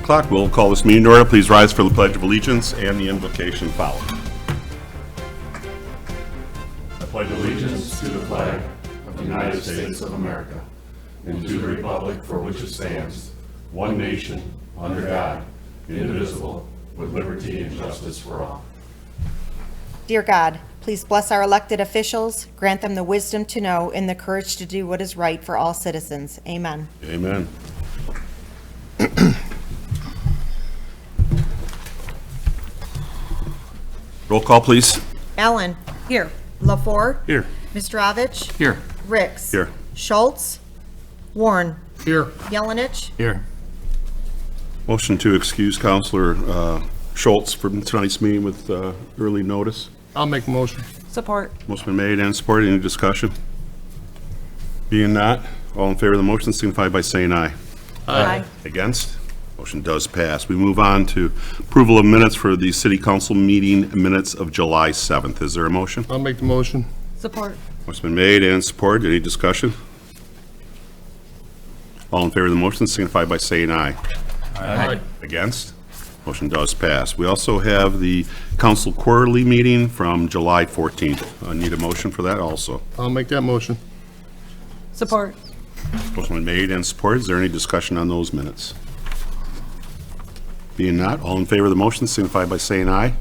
o'clock. We'll call this meeting to order. Please rise for the Pledge of Allegiance and the invocation following. I pledge allegiance to the flag of the United States of America and to the republic for which it stands, one nation, under God, indivisible, with liberty and justice for all. Dear God, please bless our elected officials, grant them the wisdom to know and the courage to do what is right for all citizens. Amen. Amen. Roll call, please. Allen. Here. LaFour. Here. Mistrovich. Here. Ricks. Here. Schultz. Warren. Here. Yelenich. Here. Motion to excuse Counselor Schultz from tonight's meeting with early notice. I'll make a motion. Support. Motion been made and supported. Any discussion? Being not, all in favor of the motion signify by saying aye. Aye. Against? Motion does pass. We move on to approval of minutes for the City Council meeting minutes of July 7th. Is there a motion? I'll make the motion. Support. Motion been made and supported. Any discussion? All in favor of the motion signify by saying aye. Aye. Against? Motion does pass. We also have the council quarterly meeting from July 14th. I need a motion for that also. I'll make that motion. Support. Motion been made and supported. Is there any discussion on those minutes? Being not, all in favor of the motion signify by saying aye.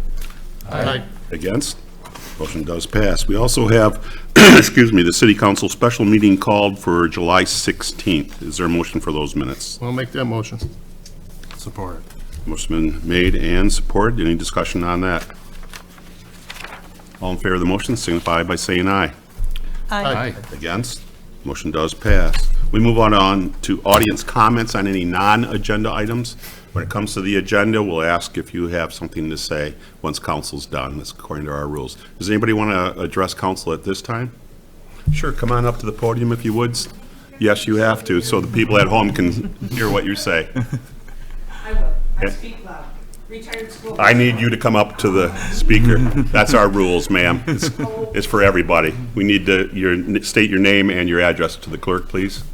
Aye. Against? Motion does pass. We also have, excuse me, the city council special meeting called for July 16th. Is there a motion for those minutes? I'll make that motion. Support. Motion been made and supported. Any discussion on that? All in favor of the motion signify by saying aye. Aye. Against? Motion does pass. We move on to audience comments on any non-agenda items. When it comes to the agenda, we'll ask if you have something to say once council's done. That's according to our rules. Does anybody want to address council at this time? Sure, come on up to the podium if you would. Yes, you have to, so the people at home can hear what you say. I will. I speak loud. Retired school. I need you to come up to the speaker. That's our rules, ma'am. It's for everybody. We need to state your name and your address to the clerk, please.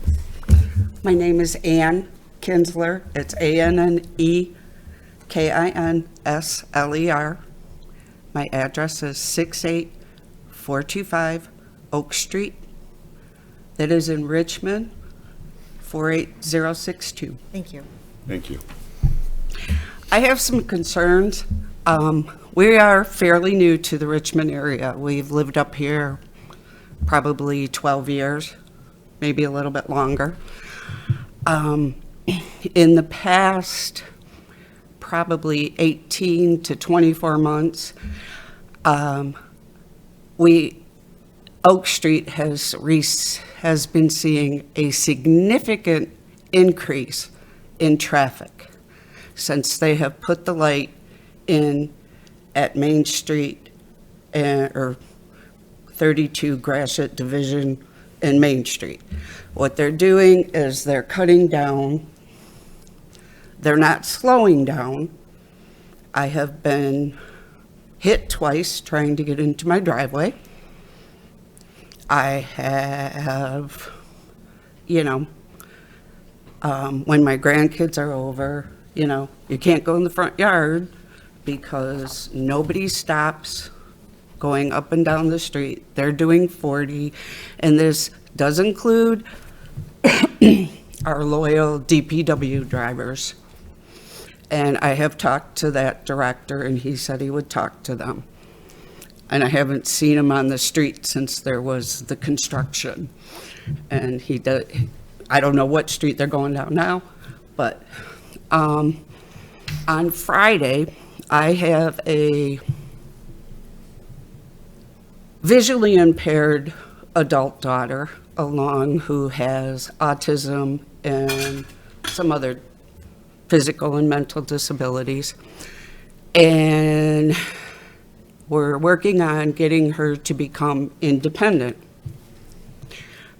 My name is Ann Kinsler. It's ANNEKINSLER. My address is 68425 Oak Street. That is in Richmond, 48062. Thank you. Thank you. I have some concerns. We are fairly new to the Richmond area. We've lived up here probably 12 years, maybe a little bit longer. In the past, probably 18 to 24 months, Oak Street has been seeing a significant increase in traffic since they have put the light in at Main Street or 32 Gratiot Division and Main Street. What they're doing is they're cutting down. They're not slowing down. I have been hit twice trying to get into my driveway. I have, when my grandkids are over, you can't go in the front yard because nobody stops going up and down the street. They're doing 40, and this does include our loyal DPW drivers. And I have talked to that director, and he said he would talk to them. And I haven't seen him on the street since there was the construction. And I don't know what street they're going down now, but on Friday, I have a visually impaired adult daughter along who has autism and some other physical and mental disabilities. And we're working on getting her to become independent.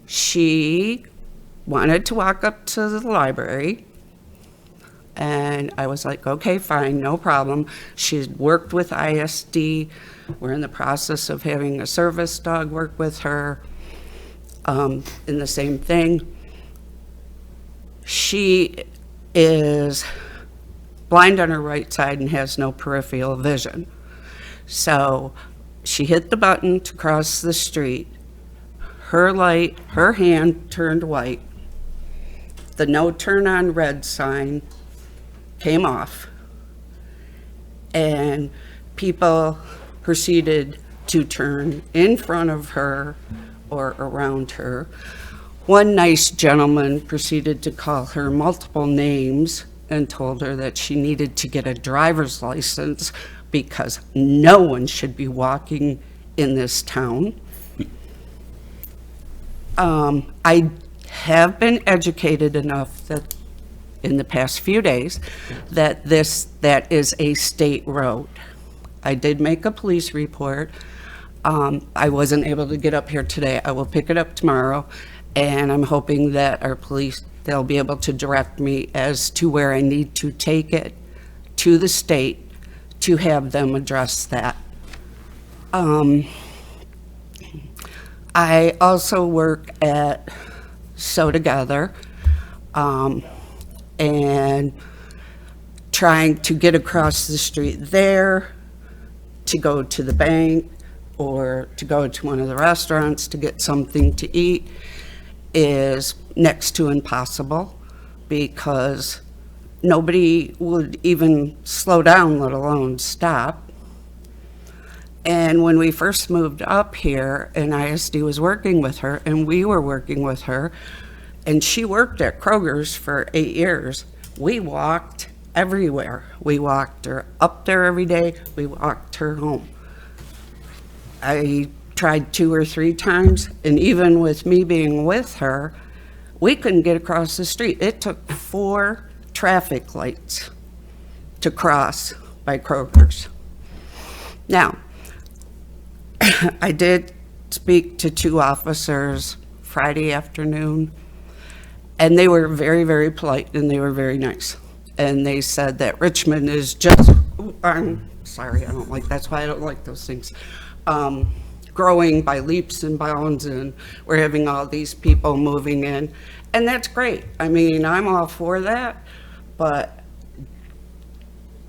She wanted to walk up to the library, and I was like, okay, fine, no problem. She's worked with ISD. We're in the process of having a service dog work with her in the same thing. She is blind on her right side and has no peripheral vision. So she hit the button to cross the street. Her hand turned white. The no turn on red sign came off. And people proceeded to turn in front of her or around her. One nice gentleman proceeded to call her multiple names and told her that she needed to get a driver's license because no one should be walking in this town. I have been educated enough that in the past few days that is a state road. I did make a police report. I wasn't able to get up here today. I will pick it up tomorrow, and I'm hoping that our police, they'll be able to direct me as to where I need to take it to the state to have them address that. I also work at Sew Together, and trying to get across the street there to go to the bank or to go to one of the restaurants to get something to eat is next to impossible because nobody would even slow down, let alone stop. And when we first moved up here and ISD was working with her and we were working with her, and she worked at Kroger's for 8 years, we walked everywhere. We walked her up there every day. We walked her home. I tried 2 or 3 times, and even with me being with her, we couldn't get across the street. It took 4 traffic lights to cross by Kroger's. Now, I did speak to 2 officers Friday afternoon, and they were very, very polite, and they were very nice. And they said that Richmond is just, I'm sorry, I don't like, that's why I don't like those things, growing by leaps and bounds, and we're having all these people moving in, and that's great. I mean, I'm all for that, but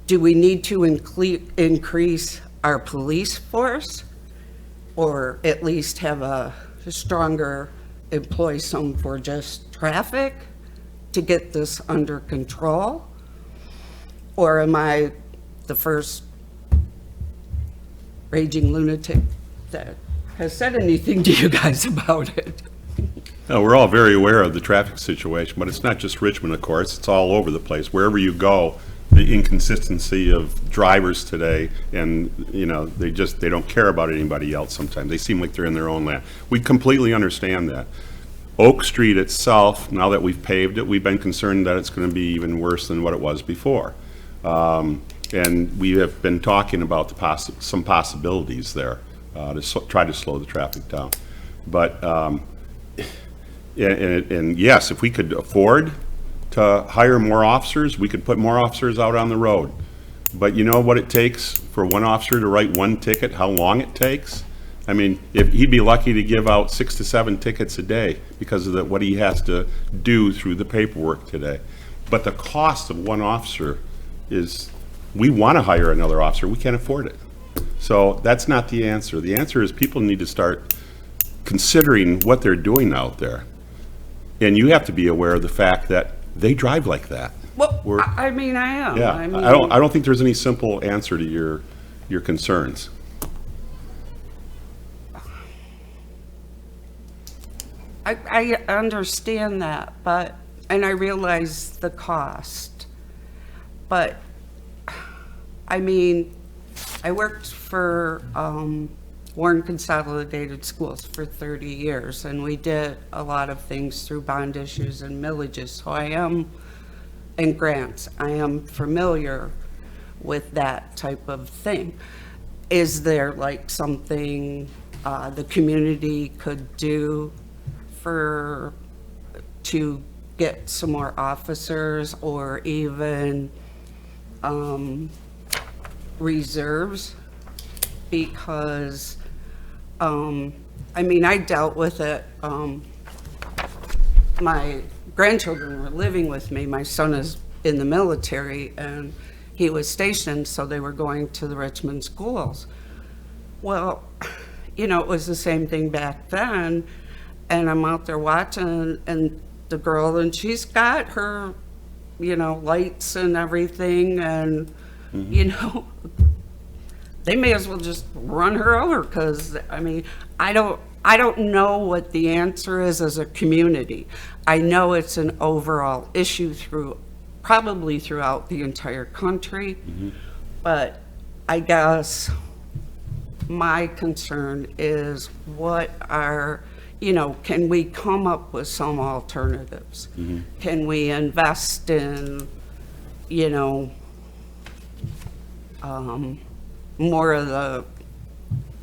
do we need to increase our police force? Or at least have a stronger employ some for just traffic to get this under control? Or am I the first raging lunatic that has said anything to you guys about it? No, we're all very aware of the traffic situation, but it's not just Richmond, of course. It's all over the place. Wherever you go, the inconsistency of drivers today, and they don't care about anybody else sometimes. They seem like they're in their own land. We completely understand that. Oak Street itself, now that we've paved it, we've been concerned that it's going to be even worse than what it was before. And we have been talking about some possibilities there to try to slow the traffic down. But, and yes, if we could afford to hire more officers, we could put more officers out on the road. But you know what it takes for one officer to write 1 ticket, how long it takes? I mean, if he'd be lucky to give out 6 to 7 tickets a day because of what he has to do through the paperwork today. But the cost of one officer is, we want to hire another officer, we can't afford it. So that's not the answer. The answer is people need to start considering what they're doing out there. And you have to be aware of the fact that they drive like that. Well, I mean, I am. Yeah, I mean, I don't think there's any simple answer to your concerns. I understand that, and I realize the cost. But, I mean, I worked for Warren Consolidated Schools for 30 years, and we did a lot of things through bond issues and millages, so and grants. I am familiar with that type of thing. Is there like something the community could do to get some more officers, or even reserves? Because I mean, I dealt with it. My grandchildren were living with me. My son is in the military, and he was stationed, so they were going to the Richmond schools. Well, you know, it was the same thing back then, and I'm out there watching, and the girl, and she's got her, you know, lights and everything, and, you know, they may as well just run her over, because, I mean, I don't know what the answer is as a community. I know it's an overall issue probably throughout the entire country, but I guess my concern is can we come up with some alternatives? Can we invest in, you know, more of the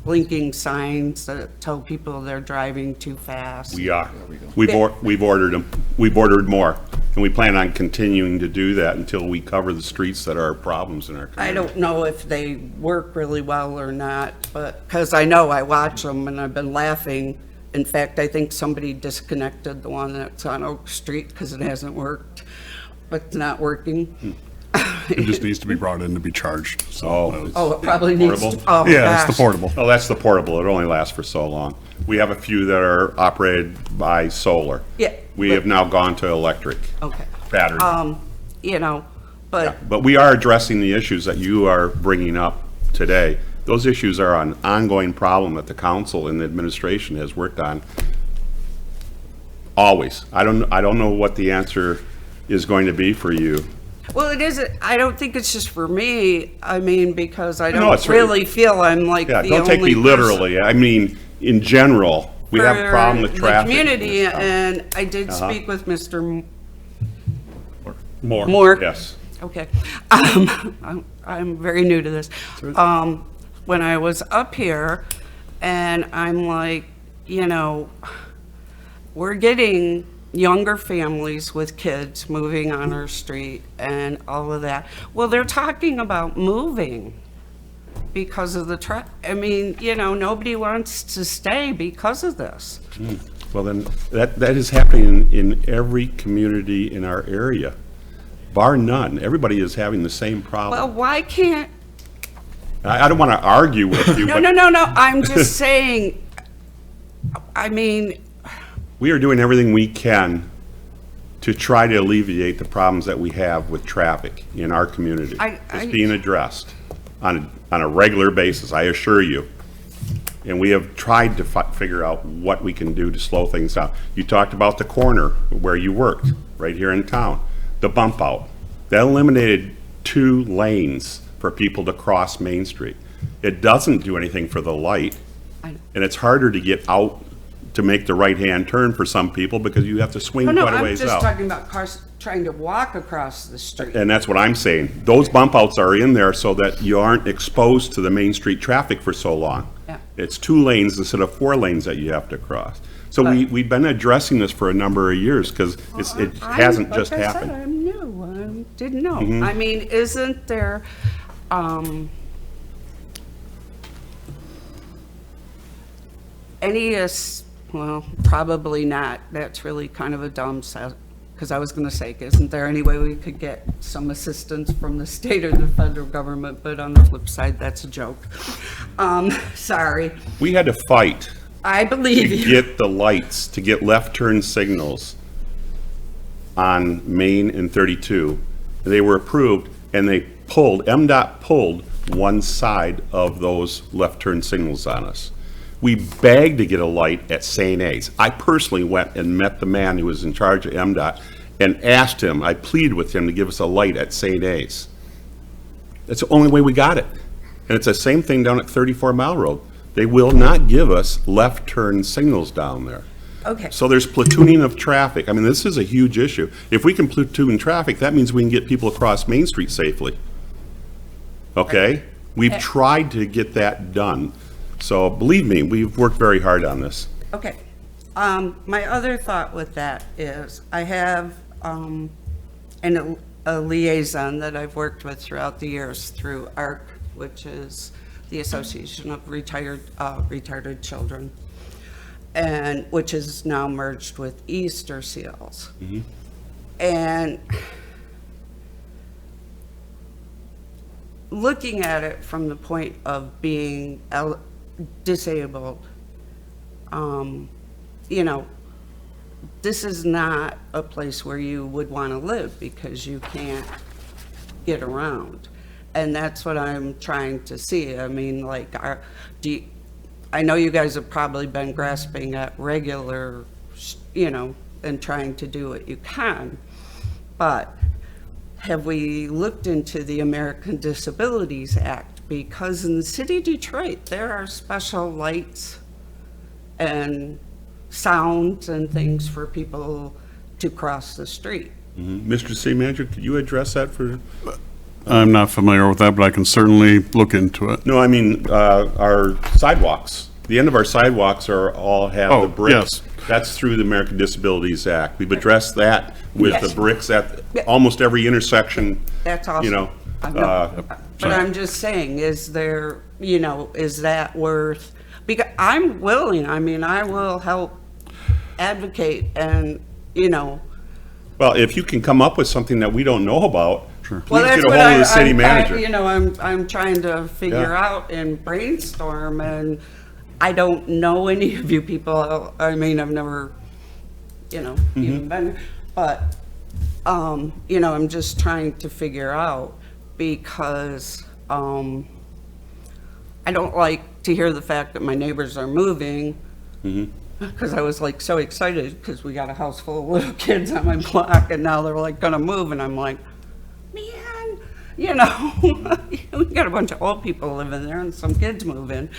blinking signs that tell people they're driving too fast? We are. We've ordered them. We've ordered more, and we plan on continuing to do that until we cover the streets that are problems in our community. I don't know if they work really well or not, but, because I know I watch them and I've been laughing. In fact, I think somebody disconnected the one that's on Oak Street because it hasn't worked, but it's not working. It just needs to be brought in to be charged, so. Oh, it probably needs to, Portable? oh, Yeah, it's the gosh. portable. Oh, that's the portable. It only lasts for so long. We have a few that are operated by solar. Yeah, We but- have now gone to electric Okay. battery. You know, but But we are addressing the issues that you are bringing up today. Those issues are an ongoing problem that the council and the administration has worked on always. I don't know what the answer is going to be for you. well, it isn't, I don't think it's just for me. I mean, because I No, don't it's really- really feel I'm like the Yeah, only don't take me person literally. I mean, in general, we have a problem with for traffic. the in community, this town. and I did speak with Mr. More. Moore. Yes. Okay. I'm very new to this. When I was up here, and I'm like, you know, we're getting younger families with kids moving on our street and all of that. Well, they're talking about moving because of the I mean, you know, nobody wants to stay because of this. Well, then, that is happening in every community in our area, bar none. Everybody is having the same Well, problem. why can't, I don't want to argue with you, no, but no, no, no, I'm just saying, I mean, we are doing everything we can to try to alleviate the problems that we have with traffic in our community. It's being addressed on a regular basis, I assure you. And we have tried to figure out what we can do to slow things down. You talked about the corner where you worked, right here in town, the bump out. That eliminated 2 lanes for people to cross Main Street. It doesn't do anything for the light, I know. and it's harder to get out to make the right-hand turn for some people because you have to swing no, no, quite a I'm ways just out. talking about cars trying to walk across the street. And that's what I'm saying. Those bump outs are in there so that you aren't exposed to the Main Street traffic for so long. Yeah. It's 2 lanes instead of 4 lanes that you have to cross. So we've been addressing this for a number of years because it hasn't just Like I said, happened. I'm new, I didn't know. Mm-hmm. I mean, isn't there, well, probably not. That's really kind of a dumb set, because I was going to say, isn't there any way we could get some assistance from the state or the federal government? But on the flip side, that's a joke. Sorry. We had to fight I to believe you. get the lights, to get left turn signals on Main and 32. They were approved, and MDOT pulled one side of those left turn signals on us. We begged to get a light at St. A's. I personally went and met the man who was in charge of MDOT and asked him, I pleaded with him to give us a light at St. A's. That's the only way we got it. And it's the same thing down at 34 Mile Road. They will not give us left turn signals down there. Okay. So there's platooning of traffic. I mean, this is a huge issue. If we can platoon traffic, that means we can get people across Main Street safely. Okay? We've tried to get that done. So believe me, we've worked very hard on this. Okay. My other thought with that is I have a liaison that I've worked with throughout the years through ARC, which is the Association of Retarded Children, and which is now merged with Easter Seals. And looking at it from the point of being disabled, you know, this is not a place where you would want to live because you can't get around. And that's what I'm trying to see. I mean, like, I know you guys have probably been grasping at regular, you know, and trying to do what you can, but have we looked into the American Disabilities Act? Because in the city of Detroit, there are special lights and sounds and things for people to cross the street. Mr. City Manager, could you address that for? I'm not familiar with that, but I can certainly look into it. No, I mean, our sidewalks, the end of our sidewalks all have Oh, the bricks. yes. That's through the American Disabilities Act. We've addressed that with the Yes. bricks at almost every intersection. That's awesome. You know, But I'm just saying, is there, you know, is that worth, because I'm willing, I mean, I will help advocate and, you know. well, if you can come up with something that we don't know about, Well, please that's get a what hold of the city manager. You know, I'm trying to figure Yeah. out and brainstorm, and I don't know any of you people. I mean, I've never, you know, Mm-hmm. even been, but, you know, I'm just trying to figure out because, I don't like to hear the fact that my neighbors are moving. Because I was like so excited because we got a house full of little kids on my block and now they're like gonna move and I'm like, man, you know, we got a bunch of old people living there and some kids moving.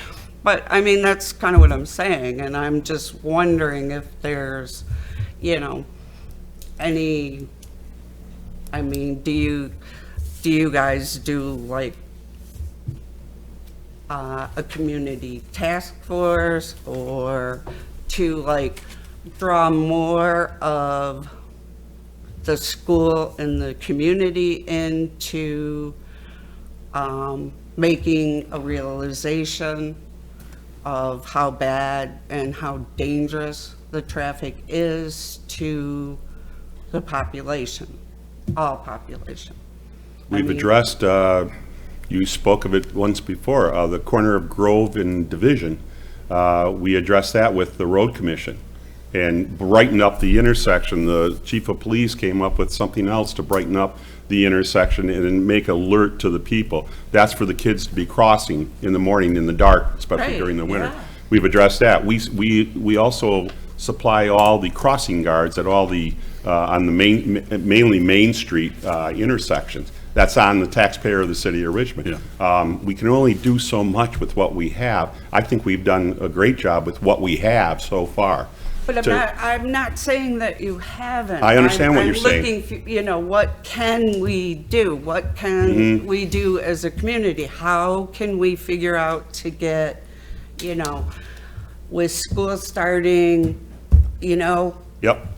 But I mean, that's kind of what I'm saying, and I'm just wondering if there's, you know, any, I mean, do you guys do like a community task force or to like draw more of the school and the community into making a realization of how bad and how dangerous the traffic is to the population, all population? We've mean- addressed, you spoke of it once before, the corner of Grove and Division. We addressed that with the road commission and brighten up the intersection. The chief of police came up with something else to brighten up the intersection and make alert to the people. That's for the kids to be crossing in the morning in the dark, especially Right, during the winter. yeah. We've addressed that. We also supply all the crossing guards at all the, on the mainly Main Street intersections. That's on the taxpayer of the city of Richmond. We can only do so much with what we have. I think we've done a great job with what we have so far. But I'm not saying that you haven't. I understand what you're saying. I'm looking, you know, what can we do? What can Mm-hmm. we do as a community? How can we figure out to get, you know, with school starting, you know, Yep.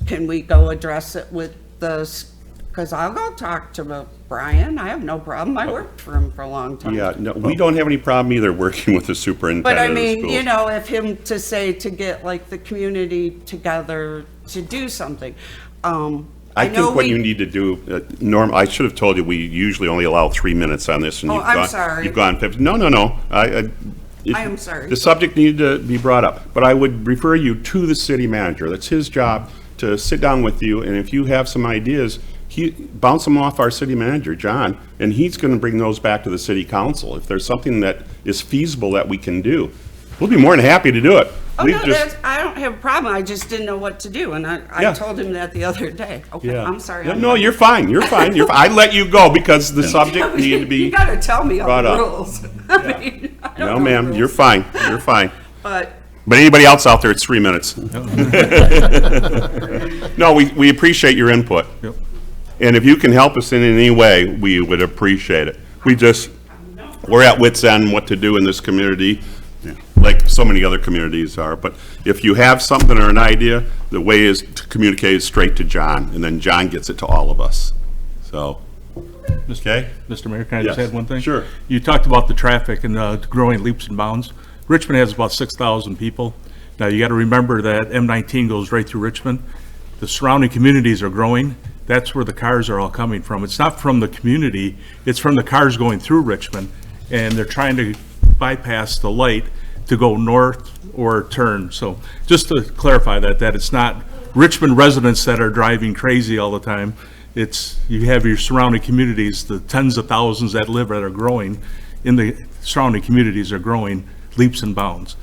can we go address it with because I'll go talk to Brian. I have no problem. I worked for him for a long time. Yeah, no, we don't have any problem either working with the But superintendent I of the mean, schools. you know, if him to say to get like the community together to do something. I know think what we- you need to do, Norm, I should have told you, we usually only allow 3 minutes on this, and Oh, you've I'm gone. sorry. You've gone 50. No. I am sorry. The subject needed to be brought up, but I would refer you to the city manager. That's his job to sit down with you, and if you have some ideas, bounce them off our city manager, John, and he's going to bring those back to the city council. If there's something that is feasible that we can do, we'll be more than happy to do it. Oh, We've no, just- I don't have a problem. I just didn't know what to do. And I Yeah. told him that the other day. Okay, Yeah. I'm sorry. Yeah, I'm no, not- you're fine. You're fine. I let you go because the subject needed to be. You gotta tell me all brought the up. rules. I mean, I don't No, know ma'am, rules. you're fine. You're fine. But But anybody else out there, it's 3 minutes. No, we appreciate your input. Yep. And if you can help us in any way, we would appreciate it. We're at wit's end what to do in this community, like so many other communities are. But if you have something or an idea, the way is to communicate it straight to John, and then John gets it to all of us. So, okay? Mr. Mayor, can I just Yes, add one thing? sure. You talked about the traffic and growing leaps and bounds. Richmond has about 6,000 people. Now, you got to remember that M19 goes right through Richmond. The surrounding communities are growing. that's where the cars are all coming from. It's not from the community, it's from the cars going through Richmond, and they're trying to bypass the light to go north or turn. So just to clarify that it's not Richmond residents that are driving crazy all the time. It's, you have your surrounding communities, the tens of thousands that live that are growing in the surrounding communities are growing leaps and bounds.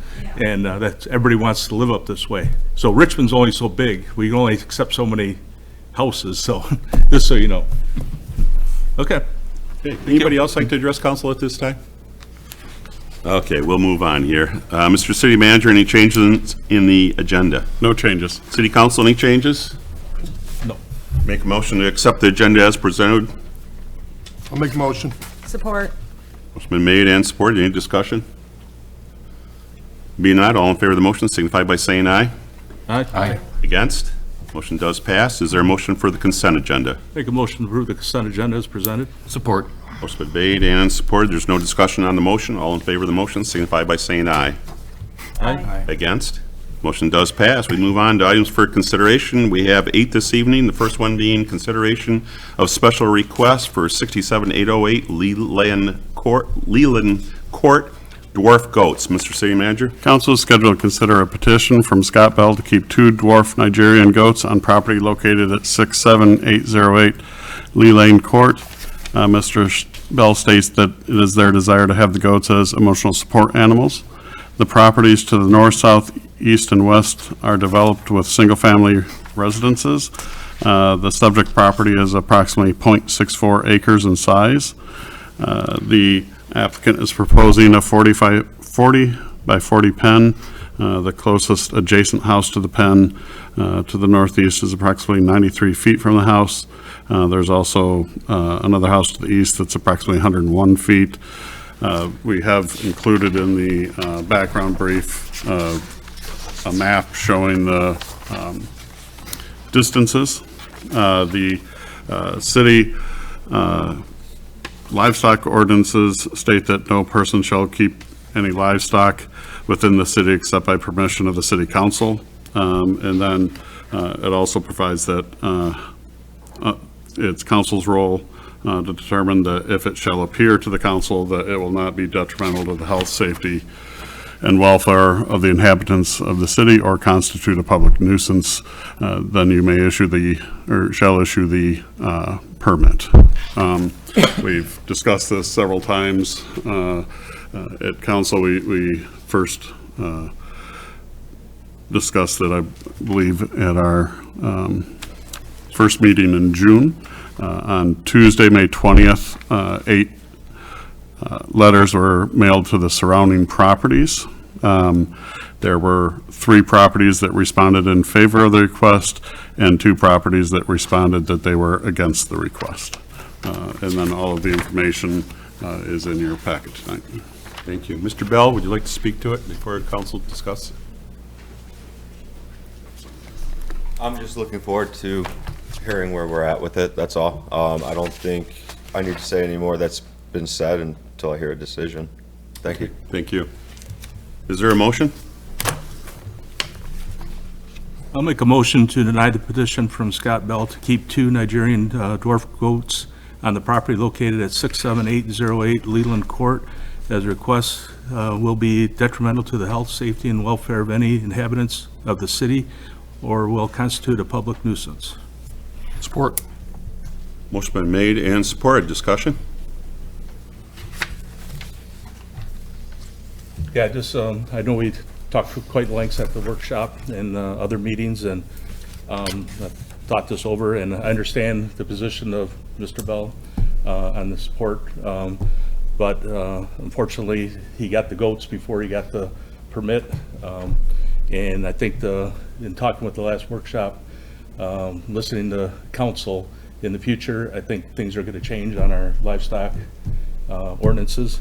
And that's, everybody wants to live up this way. So Richmond's only so big. We can only accept so many houses, so just so you know. Okay. Okay, anybody else like to address council at this time? Okay, we'll move on here. Mr. City Manager, any changes in the agenda? No changes. City Council, any changes? No. Make a motion to accept the agenda as presented. I'll make a motion. Support. Motion been made and supported. Any discussion? Being not, all in favor of the motion signify by saying aye. Aye. Against? Motion does pass. Is there a motion for the consent agenda? Make a motion to approve the consent agenda as presented. Support. Motion been made and supported. There's no discussion on the motion. All in favor of the motion signify by saying aye. Aye. Against? Motion does pass. We move on to items for consideration. We have 8 this evening. The first one being consideration of special request for 67808 Leland Court, Dwarf Goats. Mr. City Manager? Council is scheduled to consider a petition from Scott Bell to keep 2 dwarf Nigerian goats on property located at 67808 Lee Lane Court. Mr. Bell states that it is their desire to have the goats as emotional support animals. The properties to the north, south, east, and west are developed with single-family residences. The subject property is approximately 0.64 acres in size. The applicant is proposing a 40 by 40 pen. The closest adjacent house to the pen to the northeast is approximately 93 feet from the house. There's also another house to the east that's approximately 101 feet. We have included in the background brief a map showing the distances. The city livestock ordinances state that no person shall keep any livestock within the city except by permission of the city council. And then it also provides that it's council's role to determine that if it shall appear to the council that it will not be detrimental to the health, safety, and welfare of the inhabitants of the city or constitute a public nuisance, then you may issue the, or shall issue the permit. We've discussed this several times at council. We first discussed it, I believe, at our first meeting in June. On Tuesday, May 20th, 8 letters were mailed to the surrounding properties. There were 3 properties that responded in favor of the request and 2 properties that responded that they were against the request. And then all of the information is in your packet tonight. Thank you. Mr. Bell, would you like to speak to it before council discuss? I'm just looking forward to hearing where we're at with it, that's all. I don't think I need to say any more that's been said until I hear a decision. Thank you. Thank you. Is there a motion? I'll make a motion to deny the petition from Scott Bell to keep 2 Nigerian dwarf goats on the property located at 67808 Leland Court, as requests will be detrimental to the health, safety, and welfare of any inhabitants of the city or will constitute a public nuisance. Support. Motion been made and supported. Discussion? Yeah, just, I know we talked for quite lengths at the workshop and other meetings, and I thought this over, and I understand the position of Mr. Bell on the support, but unfortunately, he got the goats before he got the permit, and I think in talking with the last workshop, listening to council in the future, I think things are going to change on our livestock ordinances.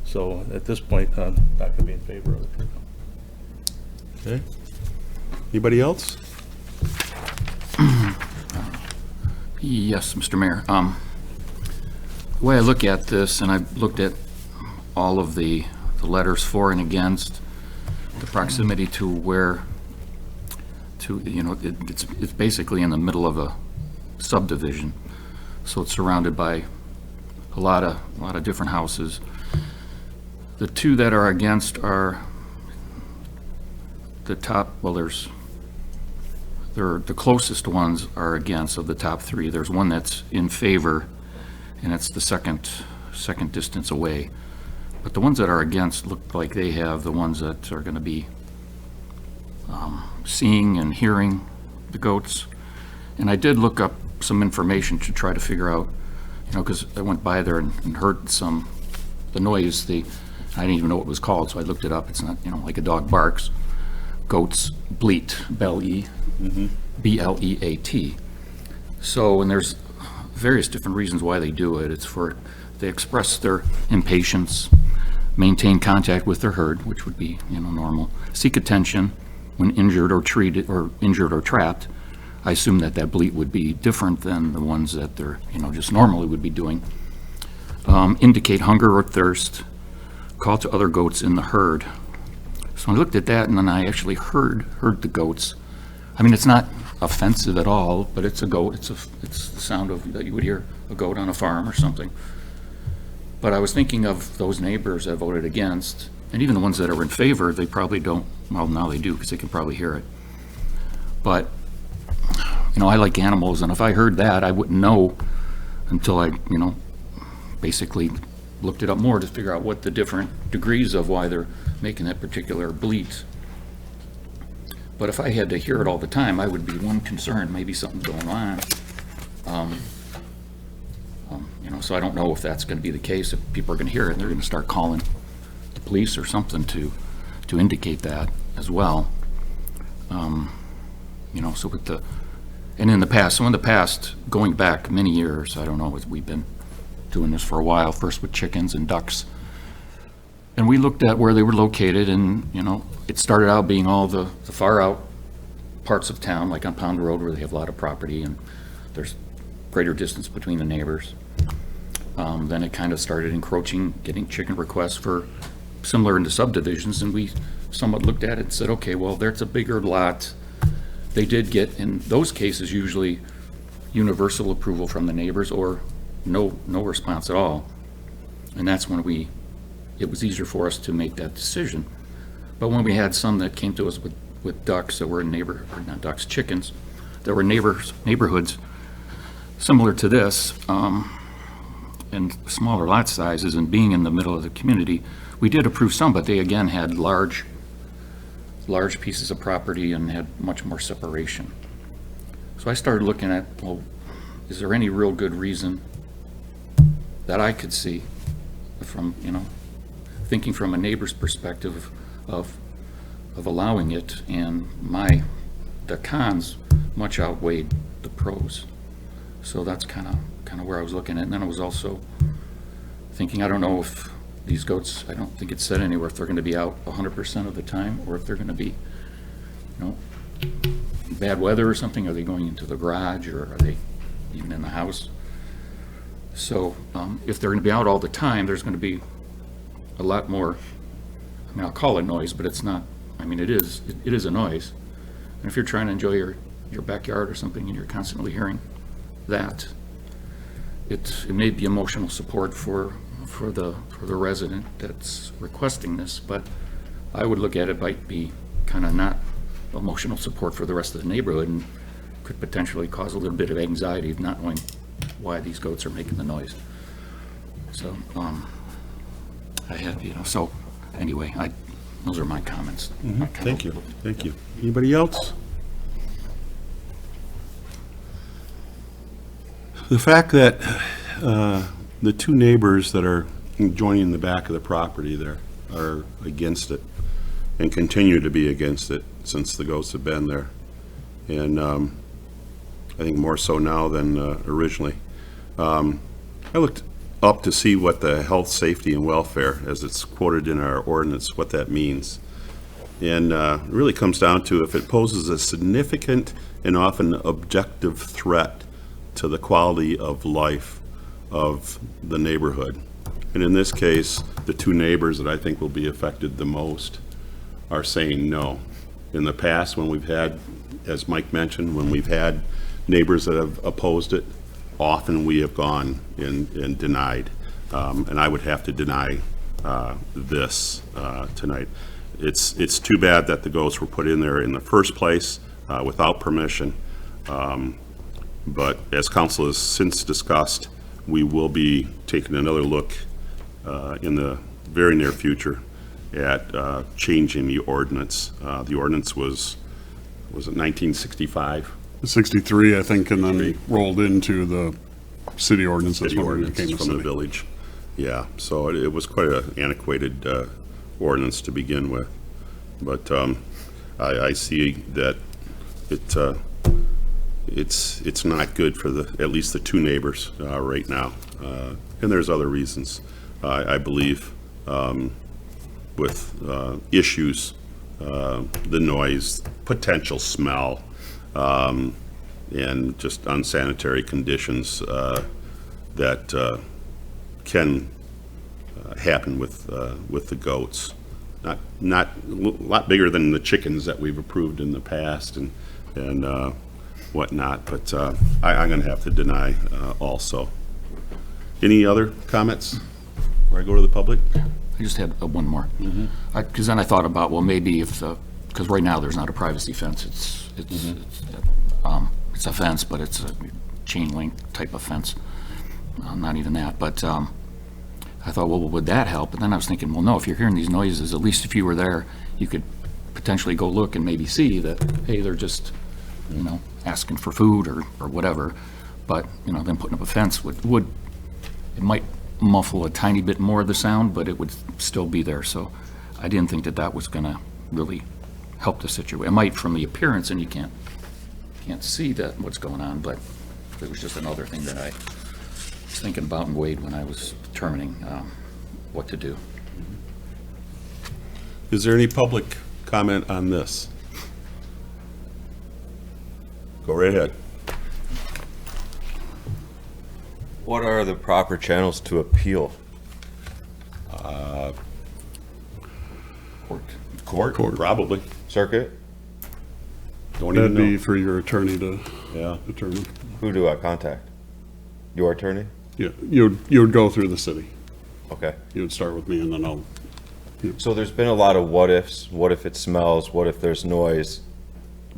So at this point, I'm not going to be in favor of it. Okay. Anybody else? Yes, Mr. Mayor. The way I look at this, and I've looked at all of the letters for and against, the proximity to where, you know, it's basically in the middle of subdivision. So it's surrounded by a lot of different houses. The two that are against are the top, well, the closest ones are against of the top three. There's one that's in favor, and it's the second distance away. But the ones that are against look like they have the ones that are going to be seeing and hearing the goats. And I did look up some information to try to figure out, because I went by there and heard the noise. I didn't even know what it was called, so I looked it up. It's not, like a dog barks. Goats bleat, B-L-E, B-L-E-A-T. So, and there's various different reasons why they do it. They express their impatience, maintain contact with their herd, which would be, normal, seek attention when injured or treated, or injured or trapped. I assume that bleat would be different than the ones that they're, just normally would be doing. Indicate hunger or thirst, call to other goats in the herd. So I looked at that, and then I actually heard the goats. I mean, it's not offensive at all, but it's a goat. It's the sound that you would hear a goat on a farm or something. But I was thinking of those neighbors that voted against, and even the ones that are in favor, they probably don't, well, now they do, because they can probably hear it. But, I like animals, and if I heard that, I wouldn't know until I, basically looked it up more to figure out what the different degrees of why they're making that particular bleat. But if I had to hear it all the time, I would be one concerned, maybe something's going on. So I don't know if that's going to be the case. If people are going to hear it, and they're going to start calling the police or something to indicate that as well. So with and in the past, going back many years, I don't know, we've been doing this for a while, first with chickens and ducks. And we looked at where they were located, and, it started out being all the far out parts of town, like on Pound Road, where they have a lot of property and there's greater distance between the neighbors. Then it kind of started encroaching, getting chicken requests for similar into subdivisions, and we somewhat looked at it and said, okay, well, there's a bigger lot. They did get, in those cases, usually universal approval from the neighbors or no response at all. And that's when it was easier for us to make that decision. But when we had some that came to us with ducks that were in not ducks, chickens, that were neighborhoods similar to this, and smaller lot sizes and being in the middle of the community, we did approve some, but they again had large pieces of property and had much more separation. So I started looking at, well, is there any real good reason that I could see from, thinking from a neighbor's perspective of allowing it, and the cons much outweighed the pros. So that's kind of where I was looking at. And then I was also thinking, I don't know if these goats, I don't think it said anywhere if they're going to be out 100% of the time, or if they're going to be, bad weather or something. Are they going into the garage, or are they even in the house? So if they're going to be out all the time, there's going to be a lot more, I'll call it noise, but it's not, it is a noise. And if you're trying to enjoy your backyard or something and you're constantly hearing that, it may be emotional support for the resident that's requesting this, but I would look at it might be kind of not emotional support for the rest of the neighborhood, and could potentially cause a little bit of anxiety of not knowing why these goats are making the noise. So I had, so anyway, those are my comments. Thank you. Anybody else? The fact that the two neighbors that are joining the back of the property there are against it and continue to be against it since the goats have been there. And I think more so now than originally. I looked up to see what the health, safety, and welfare, as it's quoted in our ordinance, what that means. And it really comes down to if it poses a significant and often objective threat to the quality of life of the neighborhood. And in this case, the two neighbors that I think will be affected the most are saying no. In the past, when we've had, as Mike mentioned, when we've had neighbors that have opposed it. Often we have gone and denied, and I would have to deny this tonight. It's too bad that the goats were put in there in the first place without permission. But as council has since discussed, we will be taking another look in the very near future at changing the ordinance. The ordinance was it 1965? 63, I think, and then rolled into the city ordinances City when we ordinance became a from the city. village. Yeah, so it was quite an antiquated ordinance to begin with. But I see that it's not good for at least the two neighbors right now. And there's other reasons, I believe, with issues, the noise, potential smell, and just unsanitary conditions that can happen with the goats. Not a lot bigger than the chickens that we've approved in the past and whatnot, but I'm going to have to deny also. Any other comments before I go to the public? I just had one more. Because then I thought about, well, maybe if because right now there's not a privacy fence. It's a fence, but it's a chain link type of fence. Not even that, but I thought, well, would that help? But then I was thinking, well, no, if you're hearing these noises, at least if you were there, you could potentially go look and maybe see that, hey, they're just, asking for food or whatever. But, then putting up a fence would it might muffle a tiny bit more of the sound, but it would still be there. So I didn't think that was going to really help the situation. It might from the appearance, and you can't see that what's going on, but it was just another thing that I was thinking about and weighed when I was determining what to do. Is there any public comment on this? Go right ahead. What are the proper channels to appeal? Court, probably. Circuit? Don't even That'd be know. for your attorney to Yeah. determine. Who do I contact? Your attorney? Yeah, you would go through the city. Okay. You would start with me, and then I'll, So there's been a lot of what ifs. What if it smells? What if there's noise?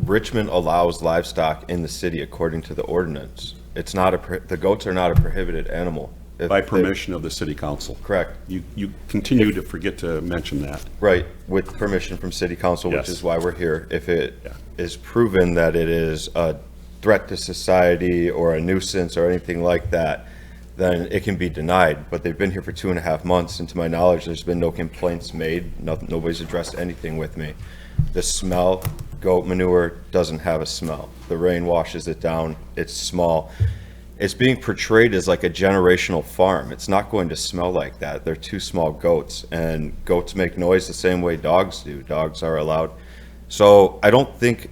Richmond allows livestock in the city according to the ordinance. It's not the goats are not a prohibited animal. By permission of the city council. Correct. You continue to forget to mention that. Right, with permission from city council, which Yes. is why we're here. If it Yeah. is proven that it is a threat to society or a nuisance or anything like that, then it can be denied. But they've been here for 2.5 months, and to my knowledge, there's been no complaints made. Nobody's addressed anything with me. The smell, goat manure doesn't have a smell. The rain washes it down. It's small. It's being portrayed as like a generational farm. It's not going to smell like that. They're two small goats, and goats make noise the same way dogs do. Dogs are allowed. So I don't think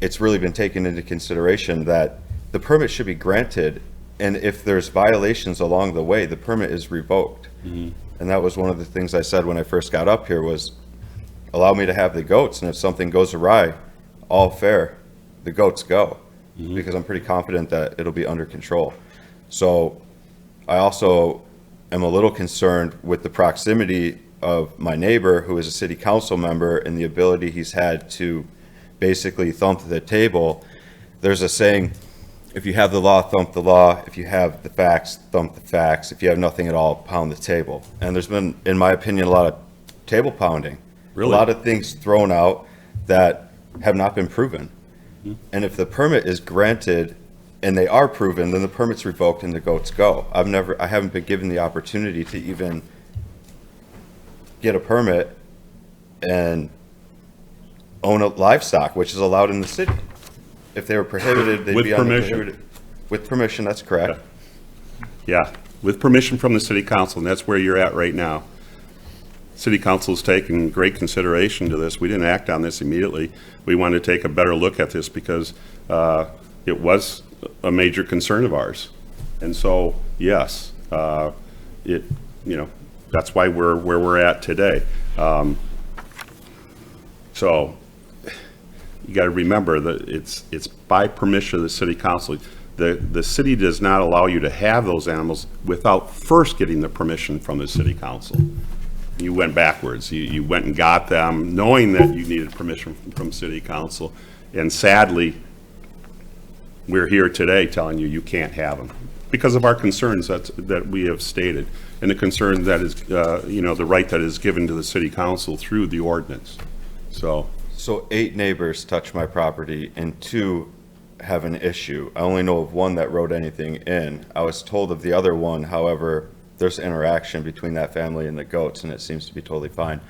it's really been taken into consideration that the permit should be granted, and if there's violations along the way, the permit is revoked. And that was one of the things I said when I first got up here was, allow me to have the goats, and if something goes awry, all fair, the goats go. Because I'm pretty confident that it'll be under control. So I also am a little concerned with the proximity of my neighbor, who is a city council member, and the ability he's had to basically thump the table. There's a saying, if you have the law, thump the law. If you have the facts, thump the facts. If you have nothing at all, pound the table. And there's been, in my opinion, a lot of table pounding. Really? A lot of things thrown out that have not been proven. And if the permit is granted and they are proven, then the permit's revoked and the goats go. I haven't been given the opportunity to even get a permit and own a livestock, which is allowed in the city. If they were prohibited, they'd With be on the permission. prohibited. With permission, that's correct. Yeah, with permission from the city council, and that's where you're at right now. City council's taken great consideration to this. We didn't act on this immediately. We wanted to take a better look at this because it was a major concern of ours. And so, yes, that's why we're where we're at today. So, you got to remember that it's by permission of the city council. The city does not allow you to have those animals without first getting the permission from the city council. You went backwards. You went and got them knowing that you needed permission from city council. And sadly, we're here today telling you you can't have them because of our concerns that we have stated, and the concern that is, the right that is given to the city council through the ordinance. So 8 neighbors touch my property and 2 have an issue. I only know of 1 that wrote anything in. I was told of the other one, however, there's interaction between that family and the goats, and it seems to be totally fine.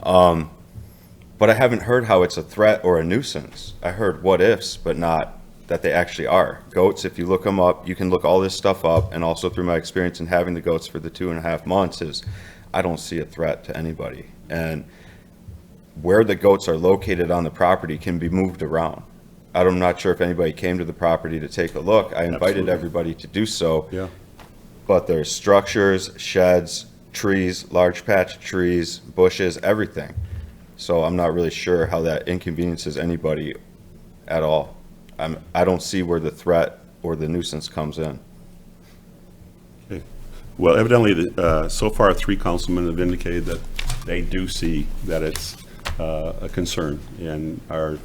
But I haven't heard how it's a threat or a nuisance. I heard what ifs, but not that they actually are. Goats, if you look them up, you can look all this stuff up, and also through my experience in having the goats for the 2.5 months is I don't see a threat to anybody. And where the goats are located on the property can be moved around. I'm not sure if anybody came to the property to take a look. I invited Absolutely. everybody to do so. yeah. But there's structures, sheds, trees, large patch of trees, bushes, everything. So I'm not really sure how that inconveniences anybody at all. I don't see where the threat or the nuisance comes in. Well, evidently, so far, 3 councilmen have indicated that they do see that it's a concern and are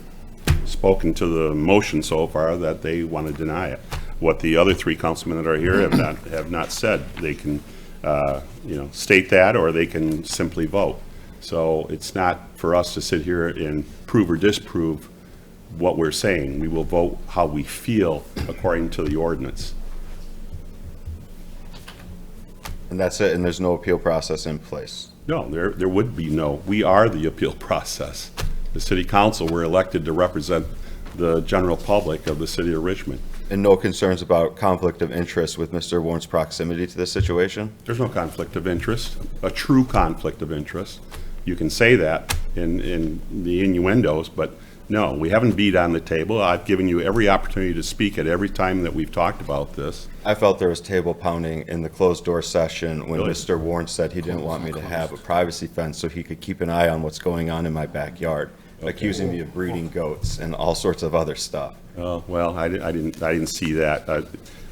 spoken to the motion so far that they want to deny it. What the other 3 councilmen that are here have not said. They can, state that, or they can simply vote. So it's not for us to sit here and prove or disprove what we're saying. We will vote how we feel according to the ordinance. And that's it, and there's no appeal process in place. No, there would be no. We are the appeal process. The city council, we're elected to represent the general public of the city of Richmond. And no concerns about conflict of interest with Mr. Warren's proximity to this situation? There's no conflict of interest, a true conflict of interest. You can say that in the innuendos, but no, we haven't beat on the table. I've given you every opportunity to speak at every time that we've talked about this. I felt there was table pounding in the closed door session when Really? Mr. Warren said he didn't want me to have a privacy fence so he could keep an eye on what's going on in my backyard, accusing me of breeding goats and all sorts of other stuff. Well, I didn't see that.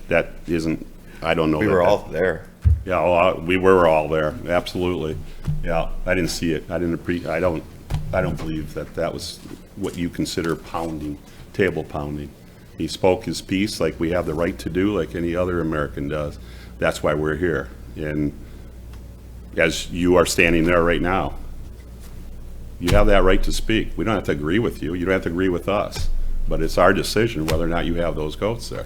That isn't, I don't know. We were all there. Yeah, we were all there, absolutely. Yeah, I didn't see it. I don't believe that was what you consider pounding, table pounding. He spoke his piece like we have the right to do, like any other American does. That's why we're here. And as you are standing there right now, you have that right to speak. We don't have to agree with you. You don't have to agree with us. But it's our decision whether or not you have those goats there.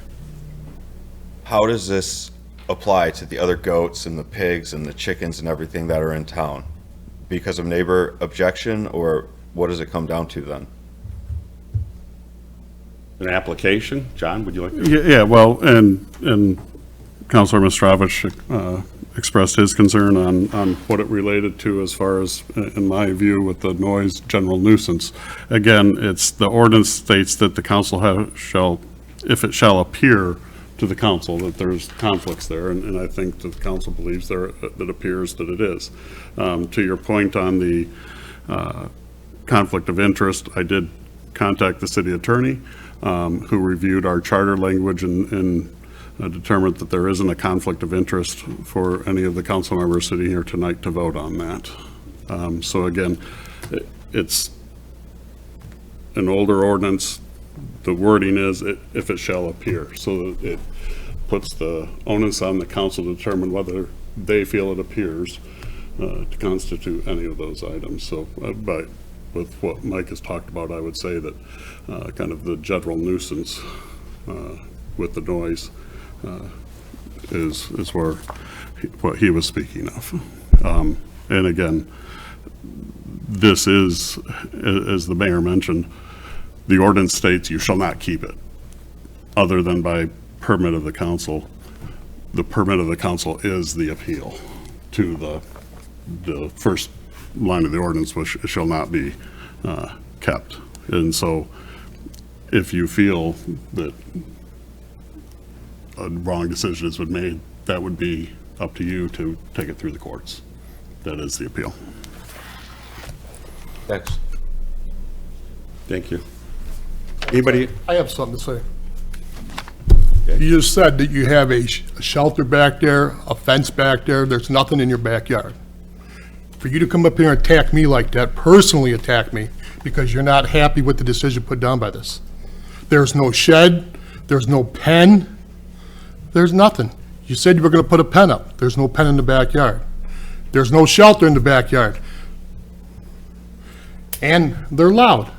How does this apply to the other goats and the pigs and the chickens and everything that are in town? Because of neighbor objection, or what does it come down to then? An application? John, would you like to? Yeah, well, and Councilor Mastrovich expressed his concern on what it related to as far as, in my view, with the noise general nuisance. Again, it's the ordinance states that the council shall, if it shall appear to the council that there's conflicts there, and I think the council believes that it appears that it is. To your point on the conflict of interest, I did contact the city attorney, who reviewed our charter language and determined that there isn't a conflict of interest for any of the council members sitting here tonight to vote on that. So again, it's an older ordinance. The wording is if it shall appear, so that it puts the onus on the council to determine whether they feel it appears to constitute any of those items. So but with what Mike has talked about, I would say that kind of the general nuisance with the noise is where what he was speaking of. And again, this is, as the mayor mentioned, the ordinance states you shall not keep it other than by permit of the council. The permit of the council is the appeal to the first line of the ordinance, which shall not be kept. And so if you feel that a wrong decision has been made, that would be up to you to take it through the courts. That is the appeal. Thanks. Thank you. Anybody? I have something to say. You just said that you have a shelter back there, a fence back there, there's nothing in your backyard. For you to come up here and attack me like that, personally attack me, because you're not happy with the decision put down by this. There's no shed, there's no pen, there's nothing. You said you were gonna put a pen up, there's no pen in the backyard. There's no shelter in the backyard. And they're loud.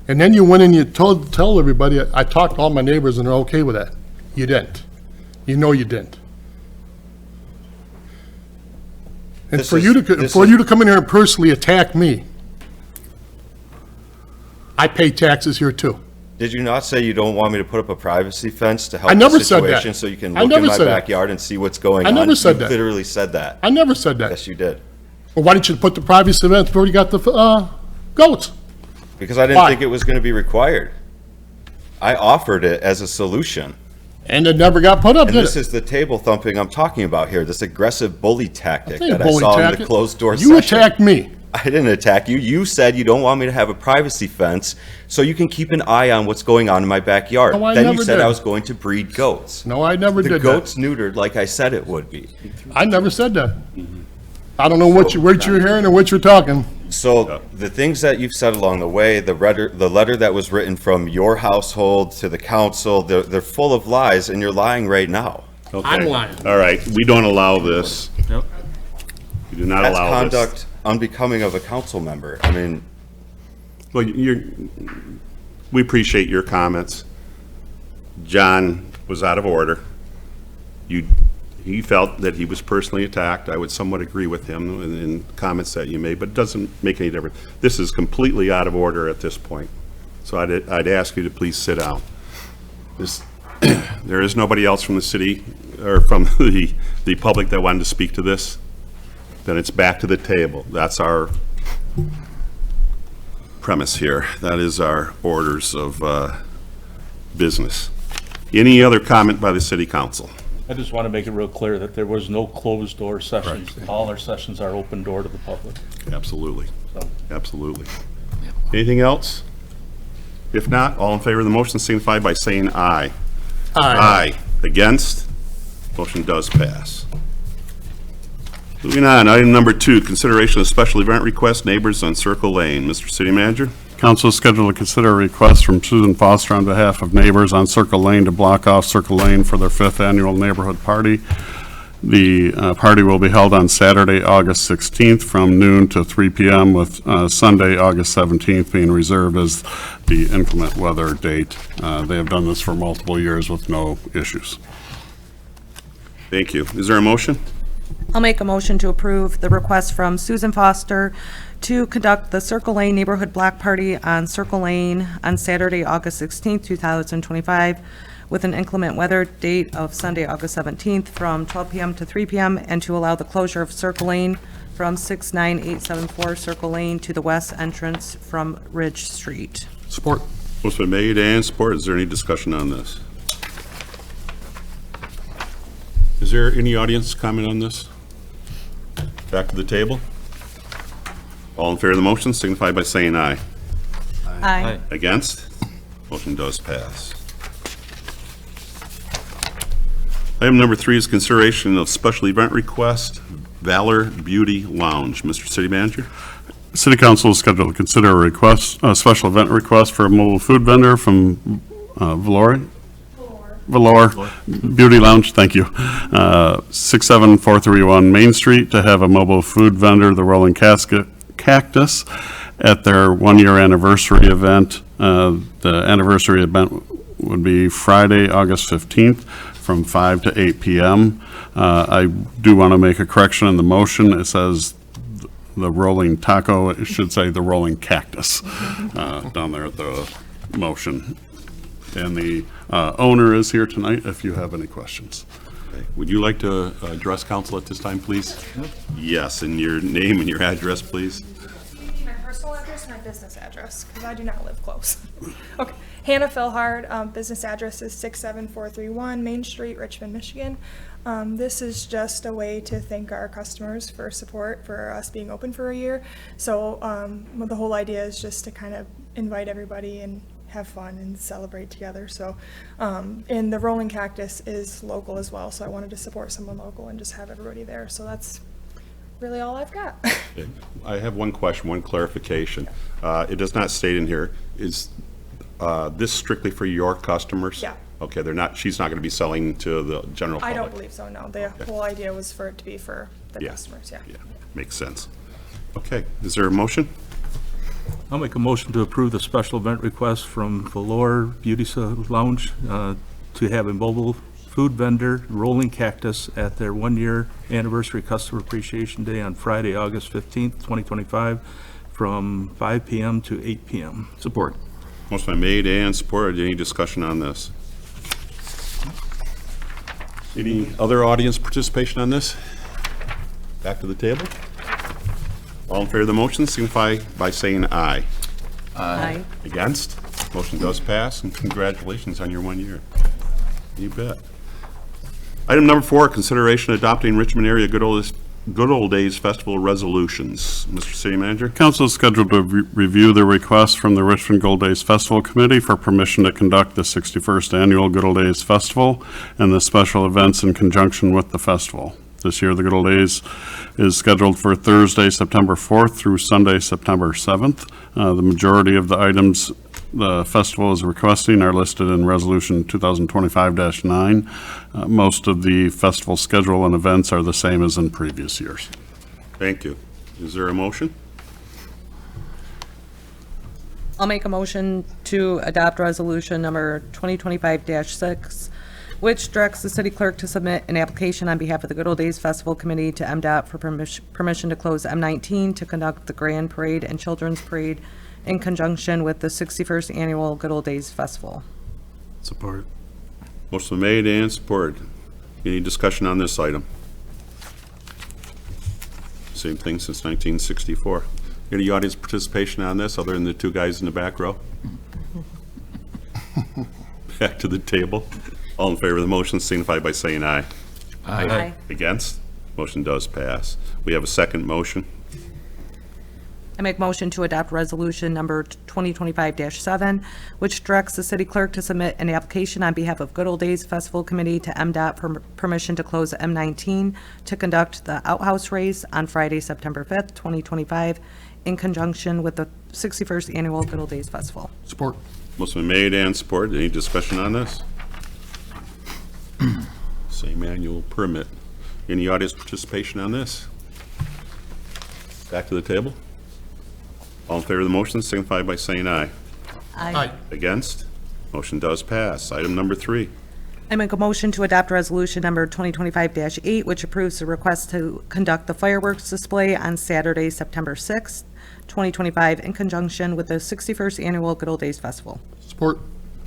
And then you went and you tell everybody, I talked to all my neighbors and they're okay with that. You didn't. You know you didn't. And This for is- you this to is- come in here and personally attack me, I pay taxes here too. Did you not say you don't want me to put up a privacy fence to help I never the said that. situation so you can I look never in my said that. backyard and see what's going I on? never said that. You literally said that. I never said that. Yes, you did. Well, why didn't you put the privacy fence where you got the goats? Because I didn't Why? think it was going to be required. I offered it as a solution. And it never got put up, And did this it? is the table thumping I'm talking about here, this aggressive bully tactic Ain't that I bully saw in the tactic. closed door You session. attacked me. I didn't attack you. You said you don't want me to have a privacy fence so you can keep an eye on what's going on in my backyard. No, I Then you never said did. I was going to breed goats. No, I never The did that. goats neutered like I said it would be. I never said that. I don't know what you're hearing or what you're talking. So the things that you've said along the way, the letter that was written from your household to the council, they're full of lies, and you're lying right now. Okay. I'm lying. All right, we don't allow this. Yep. We do not That's allow this. conduct unbecoming of a council member. I mean, Well, we appreciate your comments. John was out of order. He felt that he was personally attacked. I would somewhat agree with him in comments that you made, but it doesn't make any difference. This is completely out of order at this point. So I'd ask you to please sit down. There is nobody else from the city or from the public that wanted to speak to this. Then it's back to the table. That's our premise here. That is our orders of business. Any other comment by the city council? I just want to make it real clear that there was no closed-door sessions. All our sessions are open door to the public. Absolutely. So- Absolutely. Anything else? If not, all in favor of the motion signify by saying aye. Aye. Against? Motion does pass. Moving on, item number 2, consideration of special event request, neighbors on Circle Lane. Mr. City Manager? Council is scheduled to consider a request from Susan Foster on behalf of neighbors on Circle Lane to block off Circle Lane for their 5th annual neighborhood party. The party will be held on Saturday, August 16th from noon to 3 p.m. with Sunday, August 17th being reserved as the inclement weather date. They have done this for multiple years with no issues. Thank you. Is there a motion? I'll make a motion to approve the request from Susan Foster to conduct the Circle Lane Neighborhood Block Party on Circle Lane on Saturday, August 16th, 2025, with an inclement weather date of Sunday, August 17th, from 12 p.m. to 3 p.m., and to allow the closure of Circle Lane from 69874 Circle Lane to the west entrance from Ridge Street. Support. Motion been made and supported. Is there any discussion on this? Is there any audience comment on this? Back to the table. All in favor of the motion signify by saying aye. Aye. Against? Motion does pass. Item number 3 is consideration of special event request, Valor Beauty Lounge. Mr. City Manager? City Council is scheduled to consider a special event request for a mobile food vendor from Valor Beauty Lounge, thank you. 67431 Main Street to have a mobile food vendor, the Rolling Cactus, at their 1-year anniversary event. The anniversary event would be Friday, August 15th from 5 to 8 p.m. I do want to make a correction in the motion. It says the Rolling Taco, it should say the Rolling Cactus down there at the motion. And the owner is here tonight if you have any questions. Okay. Would you like to address council at this time, please? Yes, and your name and your address, please. Do you need my personal address or my business address? Because I do not live close. Okay. Hannah Philhard, business address is 67431 Main Street, Richmond, Michigan. This is just a way to thank our customers for support for us being open for a year. So the whole idea is just to kind of invite everybody and have fun and celebrate together. So, and the Rolling Cactus is local as well, so I wanted to support someone local and just have everybody there. So that's really all I've got. I have one question, one clarification. It does not state in here, is this strictly for your customers? Yeah. Okay, she's not going to be selling to the general I public? don't believe so, no. The whole idea was for it to be for the Yeah. customers, yeah. Yeah, makes sense. Okay, is there a motion? I'll make a motion to approve the special event request from Valor Beauty Lounge to have a mobile food vendor, Rolling Cactus, at their one-year anniversary Customer Appreciation Day on Friday, August 15th, 2025, from 5 p.m. to 8 p.m. Support. Motion been made and supported. Any discussion on this? Any other audience participation on this? Back to the table. All in favor of the motion, signify by saying aye. Aye. Against? Motion does pass, and congratulations on your 1 year. You bet. Item number 4, consideration adopting Richmond Area Good Old Days Festival resolutions. Mr. City Manager? Council is scheduled to review the request from the Richmond Gold Days Festival Committee for permission to conduct the 61st Annual Good Old Days Festival and the special events in conjunction with the festival. This year, the Good Old Days is scheduled for Thursday, September 4th through Sunday, September 7th. The majority of the items the festival is requesting are listed in Resolution 2025-9. Most of the festival schedule and events are the same as in previous years. Thank you. Is there a motion? I'll make a motion to adopt resolution number 2025-6, which directs the city clerk to submit an application on behalf of the Good Old Days Festival Committee to MDOT for permission to close M19 to conduct the Grand Parade and Children's Parade in conjunction with the 61st Annual Good Old Days Festival. Support. Motion been made and supported. Any discussion on this item? Same thing since 1964. Any audience participation on this, other than the two guys in the back row? Back to the table. All in favor of the motion signify by saying aye. Aye. Against? Motion does pass. We have a second motion. I make motion to adopt resolution number 2025-7, which directs the city clerk to submit an application on behalf of Good Old Days Festival Committee to MDOT for permission to close M19 to conduct the outhouse race on Friday, September 5th, 2025, in conjunction with the 61st Annual Good Old Days Festival. Support. Motion been made and supported. Any discussion on this? Same annual permit. Any audience participation on this? Back to the table. All in favor of the motion signify by saying aye. Aye. Against? Motion does pass. Item number 3. I make a motion to adopt resolution number 2025-8, which approves the request to conduct the fireworks display on Saturday, September 6th, 2025, in conjunction with the 61st Annual Good Old Days Festival. Support.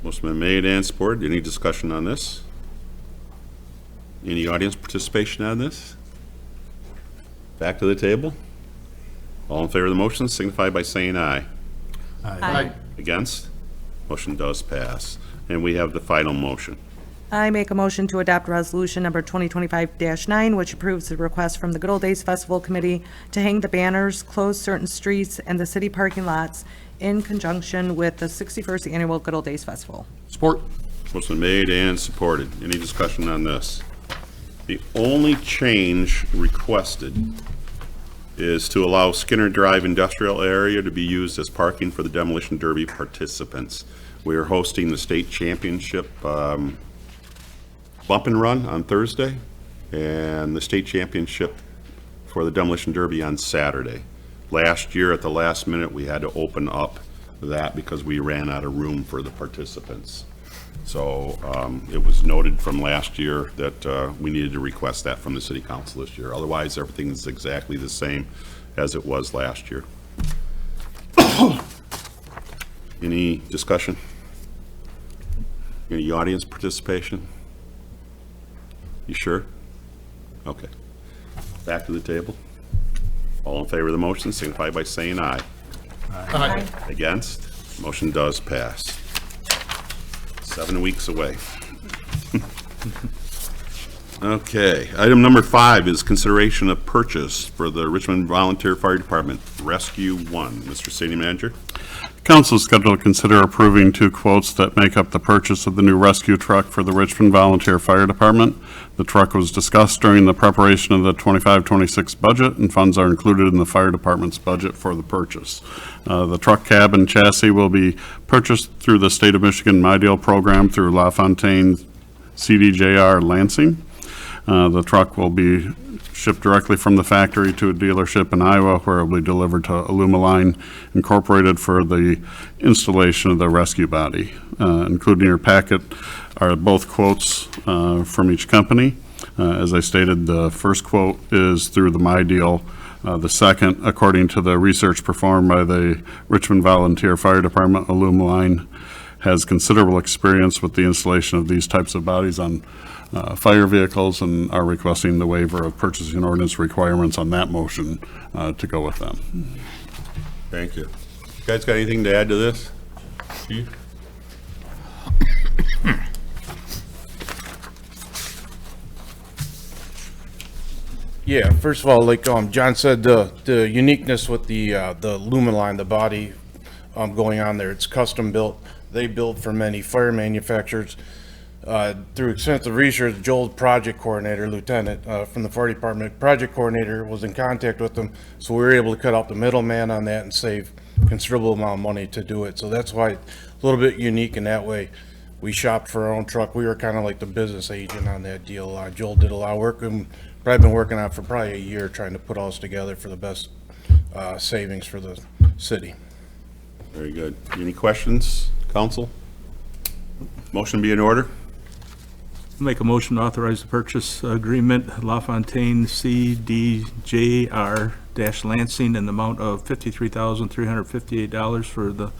Motion been made and supported. Any discussion on this? Any audience participation on this? Back to the table. All in favor of the motion signify by saying aye. Aye. Against? Motion does pass. And we have the final motion. I make a motion to adopt resolution number 2025-9, which approves the request from the Good Old Days Festival Committee to hang the banners, close certain streets and the city parking lots in conjunction with the 61st Annual Good Old Days Festival. Support. Motion made and supported. Any discussion on this? The only change requested is to allow Skinner Drive Industrial Area to be used as parking for the Demolition Derby participants. We are hosting the state championship bump and run on Thursday, and the state championship for the Demolition Derby on Saturday. Last year, at the last minute, we had to open up that because we ran out of room for the participants. So it was noted from last year that we needed to request that from the city council this year. Otherwise, everything is exactly the same as it was last year. Any discussion? Any audience participation? You sure? Okay. Back to the table. All in favor of the motion, signify by saying aye. Aye. Against? Motion does pass. 7 weeks away. Okay, item number 5 is consideration of purchase for the Richmond Volunteer Fire Department Rescue 1. Mr. City Manager? Council is scheduled to consider approving 2 quotes that make up the purchase of the new rescue truck for the Richmond Volunteer Fire Department. The truck was discussed during the preparation of the 25-26 budget, and funds are included in the fire department's budget for the purchase. The truck cab and chassis will be purchased through the State of Michigan My Deal program through LaFontaine CDJR Lansing. The truck will be shipped directly from the factory to a dealership in Iowa, where it will be delivered to Alumaline Incorporated for the installation of the rescue body. Included in your packet are both quotes from each company. As I stated, the first quote is through the My Deal. The second, according to the research performed by the Richmond Volunteer Fire Department, Alumaline has considerable experience with the installation of these types of bodies on fire vehicles, and are requesting the waiver of purchasing ordinance requirements on that motion to go with them. Thank you. You guys got anything to add to this? Chief? Yeah, first of all, like John said, the uniqueness with the Lumaline, the body going on there, it's custom built. They build for many fire manufacturers. Through extensive research, Joel, project coordinator, lieutenant from the fire department, project coordinator, was in contact with them, so we were able to cut out the middleman on that and save considerable amount of money to do it. So that's why a little bit unique in that way. We shopped for our own truck. We were kind of like the business agent on that deal. Joel did a lot of work, and probably been working on it for probably a year, trying to put all this together for the best savings for the city. Very good. Any questions, council? Motion be in order? Make a motion to authorize the purchase agreement, LaFontaine CDJR-Lansing, in the amount of $53,358 for the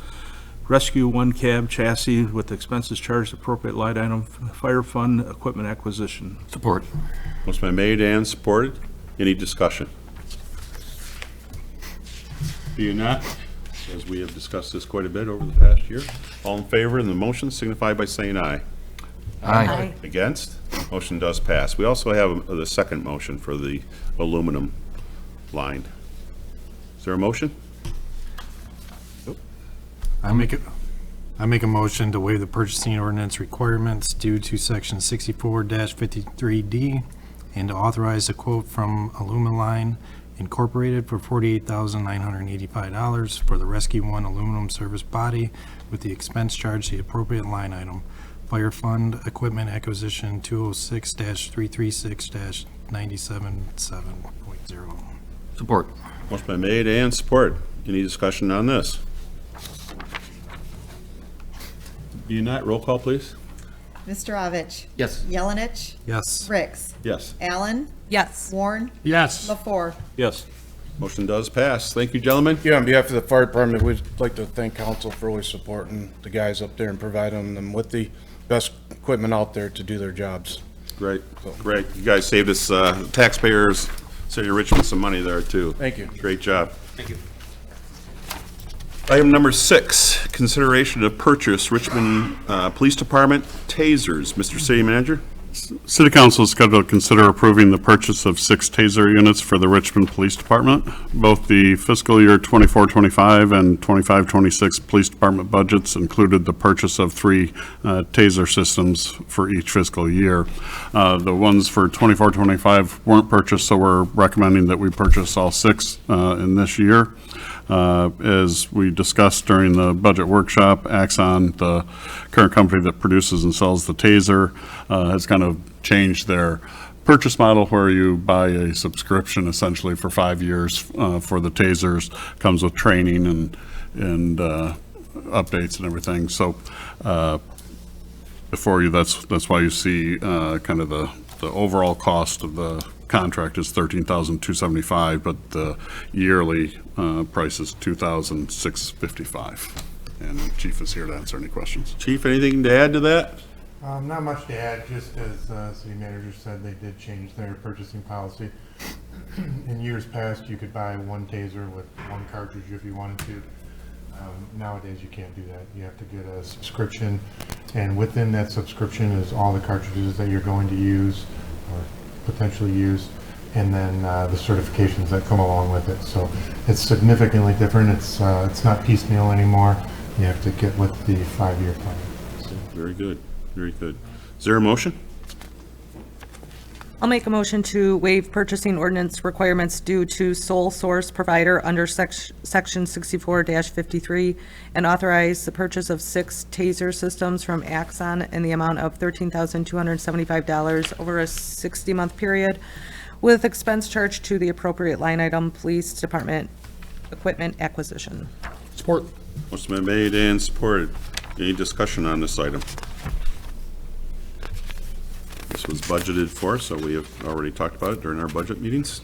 Rescue 1 cab chassis with expenses charged appropriate line item, fire fund equipment acquisition. Support. Motion been made and supported. Any discussion? Do you not? As we have discussed this quite a bit over the past year. All in favor of the motion signify by saying aye. Aye. Against? Motion does pass. We also have the second motion for the aluminum line. Is there a motion? I make a motion to waive the purchasing ordinance requirements due to section 64-53D and to authorize a quote from Alumaline Incorporated for $48,985 for the Rescue 1 aluminum service body with the expense charged the appropriate line item. Fire Fund Equipment Acquisition 206-336-977.0. Support. Motion been made and supported. Any discussion on this? Do you not? Roll call, please. Mr. Ovich? Yes. Yelenich? Yes. Ricks? Yes. Allen? Yes. Warren? Yes. LaFour? Yes. Motion does pass. Thank you, gentlemen. Yeah, on behalf of the fire department, we'd like to thank council for always supporting the guys up there and providing them with the best equipment out there to do their jobs. Great, great. You guys saved us, taxpayers, City of Richmond, some money there, too. Thank you. Great job. Thank you. Item number 6, consideration of purchase Richmond Police Department tasers. Mr. City Manager? City Council is scheduled to consider approving the purchase of 6 taser units for the Richmond Police Department. Both the fiscal year 24-25 and 25-26 Police Department budgets included the purchase of 3 taser systems for each fiscal year. The ones for 24-25 weren't purchased, so we're recommending that we purchase all 6 in this year. As we discussed during the budget workshop, Axon, the current company that produces and sells the taser, has kind of changed their purchase model where you buy a subscription essentially for 5 years for the tasers. Comes with training and updates and everything. So before you, that's why you see kind of the overall cost of the contract is $13,275, but the yearly price is $2,655. And the chief is here to answer any questions. Chief, anything to add to that? Not much to add, just as city manager said, they did change their purchasing policy. In years past, you could buy 1 taser with 1 cartridge if you wanted to. Nowadays, you can't do that. You have to get a subscription, and within that subscription is all the cartridges that you're going to use, or potentially use, and then the certifications that come along with it. So it's significantly different. It's not piecemeal anymore. You have to get with the 5-year plan. Very good, very good. Is there a motion? I'll make a motion to waive purchasing ordinance requirements due to sole source provider under section 64-53 and authorize the purchase of 6 taser systems from Axon in the amount of $13,275 over a 60-month period with expense charged to the appropriate line item, Police Department Equipment Acquisition. Support. Motion been made and supported. Any discussion on this item? This was budgeted for, so we have already talked about it during our budget meetings.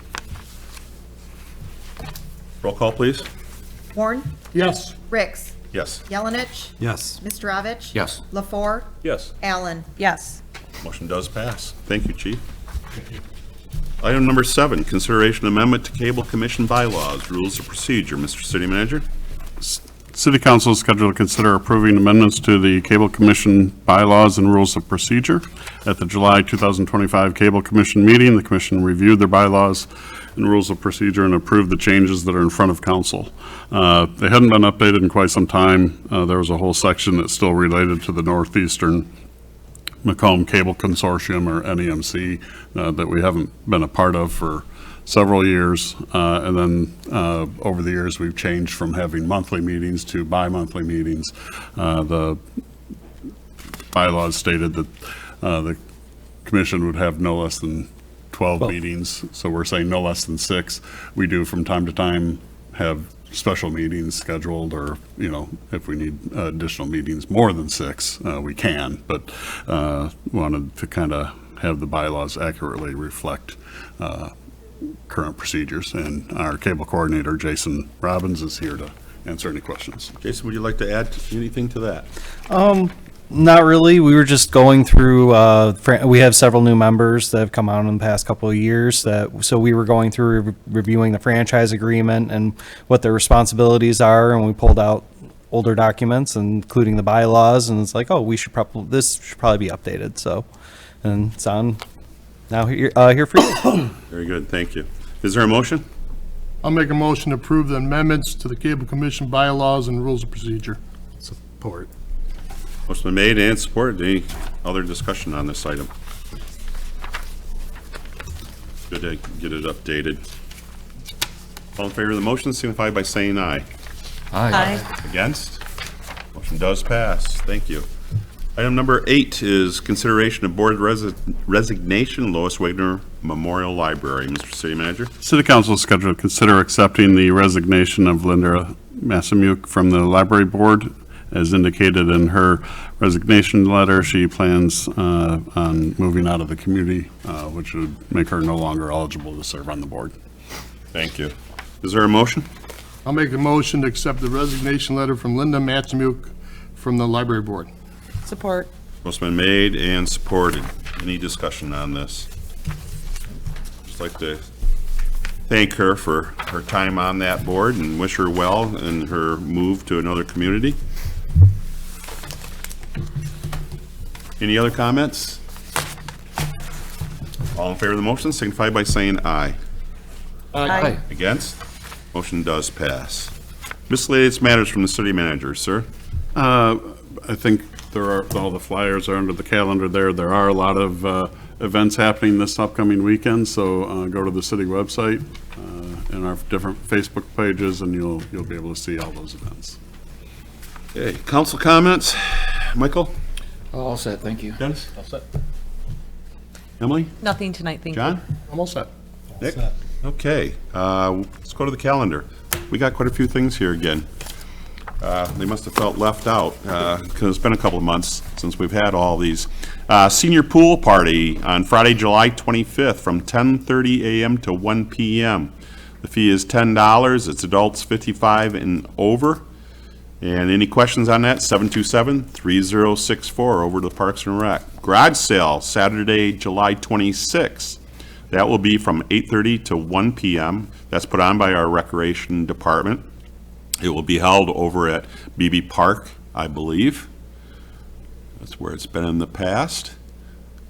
Roll call, please. Horn. Yes. Ricks. Yes. Yelenich. Yes. Mr. Yes. LaFour. Yes. Allen. Yes. Motion does pass. Thank you, Chief. Item number 7, consideration amendment to Cable Commission bylaws, rules of procedure. Mr. City Manager? City Council is scheduled to consider approving amendments to the Cable Commission bylaws and rules of procedure. At the July 2025 Cable Commission meeting, the commission reviewed their bylaws and rules of procedure and approved the changes that are in front of council. They hadn't been updated in quite some time. There was a whole section that's still related to the Northeastern Macomb Cable Consortium, or NEMC, that we haven't been a part of for several years, and then over the years we've changed from having monthly meetings to bi-monthly meetings. The bylaws stated that the commission would have no less than 12 meetings, so we're saying no less than 6. We do from time to time have special meetings scheduled, or, you know, if we need additional meetings more than 6, we can, but wanted to kind of have the bylaws accurately reflect current procedures, and our cable coordinator, Jason Robbins, is here to answer any questions. Jason, would you like to add anything to that? Not really. We were just going through, we have several new members that have come on in the past couple of years, so we were going through reviewing the franchise agreement and what their responsibilities are, and we pulled out older documents, including the bylaws, and it's like, oh, this should probably be updated, so, and it's on now here for you. Very good, thank you. Is there a motion? I'll make a motion to approve the amendments to the Cable Commission bylaws and rules of procedure. Support. Motion been made and supported. Any other discussion on this item? Good to get it updated. All in favor of the motion signify by saying aye. Aye. Against? Motion does pass. Thank you. Item number 8 is consideration of board resignation, Lois Wagner Memorial Library. Mr. City Manager? City Council is scheduled to consider accepting the resignation of Linda Massamuke from the library board. As indicated in her resignation letter, she plans on moving out of the community, which would make her no longer eligible to serve on the board. Thank you. Is there a motion? I'll make a motion to accept the resignation letter from Linda Matsamuk from the library board. Support. Motion been made and supported. Any discussion on this? Just like to thank her for her time on that board and wish her well in her move to another community. Any other comments? All in favor of the motion signify by saying aye. Aye. Against? Motion does pass. Miscellaneous matters from the city manager, sir. I think all the flyers are under the calendar there. There are a lot of events happening this upcoming weekend, so go to the city website and our different Facebook pages, and you'll be able to see all those events. Okay, council comments? Michael? All set, thank you. Dennis? All set. Emily? Nothing tonight, thank you. John? I'm all set. Nick? Okay, let's go to the calendar. We got quite a few things here again. They must have felt left out, because it's been a couple of months since we've had all these. Senior pool party on Friday, July 25th from 10:30 a.m. to 1 p.m. The fee is $10. It's adults 55 and over. And any questions on that, 727-3064, over to the Parks and Rec. Garage sale, Saturday, July 26th. That will be from 8:30 to 1 p.m. That's put on by our Recreation Department. It will be held over at BB Park, I believe. That's where it's been in the past.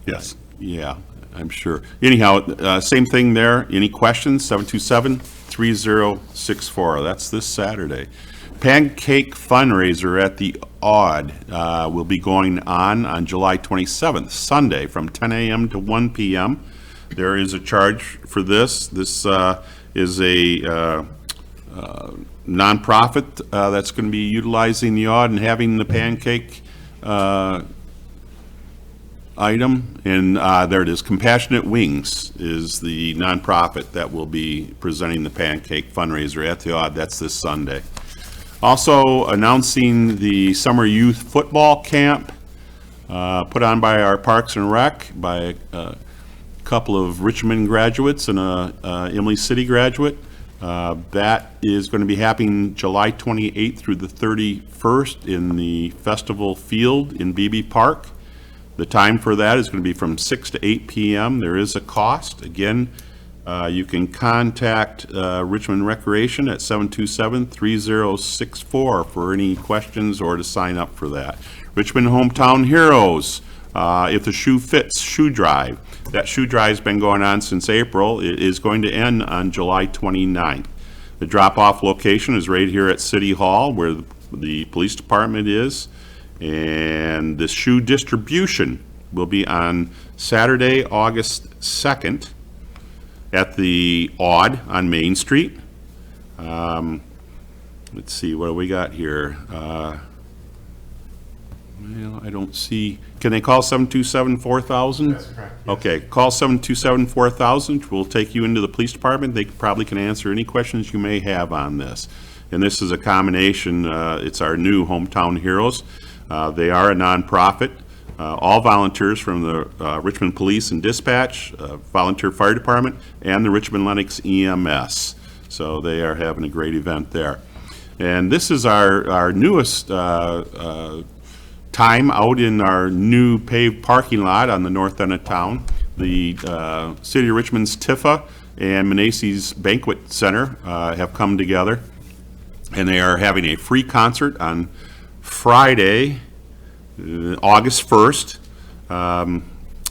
Yes. Yeah. I'm sure. Anyhow, same thing there. Any questions? 727-3064. That's this Saturday. Pancake fundraiser at the Odd will be going on July 27th, Sunday, from 10 a.m. to 1 p.m. There is a charge for this. This is a nonprofit that's going to be utilizing the Odd and having the pancake item. And there it is. Compassionate Wings is the nonprofit that will be presenting the pancake fundraiser at the Odd. That's this Sunday. Also announcing the summer youth football camp put on by our Parks and Rec by a couple of Richmond graduates and a Emily City graduate. That is going to be happening July 28th through the 31st in the Festival Field in Beebe Park. The time for that is going to be from 6 to 8 p.m. There is a cost. Again, you can contact Richmond Recreation at 727-3064 for any questions or to sign up for that. Richmond Hometown Heroes, If the Shoe Fits shoe drive. That shoe drive has been going on since April. It is going to end on July 29th. The drop-off location is right here at City Hall where the police department is. And the shoe distribution will be on Saturday, August 2nd at the Odd on Main Street. Let's see, what do we got here? Well, I don't see, can they call 727-4000? That's correct, yes. Okay, call 727-4000. We'll take you into the police department. They probably can answer any questions you may have on this. And this is a combination, it's our new Hometown Heroes. They are a nonprofit. All volunteers from the Richmond Police and Dispatch, Volunteer Fire Department, and the Richmond Lennox EMS. So they are having a great event there. And this is our newest time out in our new paved parking lot on the north end of town. The City of Richmond's Tifa and Manasses Banquet Center have come together, and they are having a free concert on Friday, August 1st.